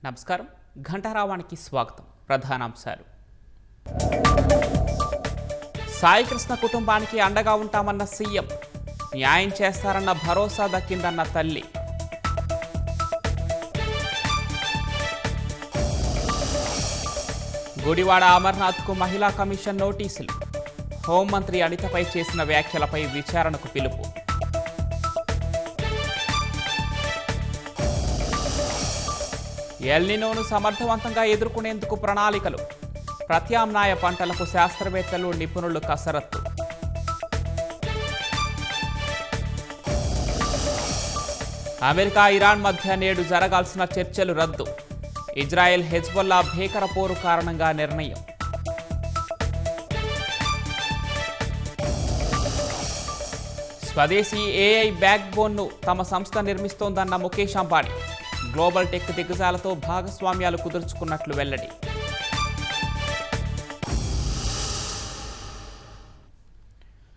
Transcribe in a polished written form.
నమస్కారం. ఘంటారావానికి స్వాగతం. ప్రధానాంశాలు. సాయికృష్ణ కుటుంబానికి అండగా ఉంటామన్న సీఎం, న్యాయం చేస్తారన్న భరోసా దక్కిందన్న తల్లి. గుడివాడ అమర్నాథ్కు మహిళా కమిషన్ నోటీసులు. హోంమంత్రి అనితపై చేసిన వ్యాఖ్యలపై విచారణకు పిలుపు. ఎల్నినోను సమర్థవంతంగా ఎదుర్కొనేందుకు ప్రణాళికలు. ప్రత్యామ్నాయ పంటలకు శాస్త్రవేత్తలు, నిపుణులు కసరత్తు. అమెరికా ఇరాన్ మధ్య నేడు జరగాల్సిన చర్చలు రద్దు. ఇజ్రాయెల్ హెజ్బొల్లా భీకర పోరు కారణంగా నిర్ణయం. స్వదేశీ ఏఐ బ్యాక్ బోన్ను తమ సంస్థ నిర్మిస్తోందన్న ముఖేష్ అంబానీ. గ్లోబల్ టెక్ దిగ్గజాలతో భాగస్వామ్యాలు కుదుర్చుకున్నట్లు వెల్లడి.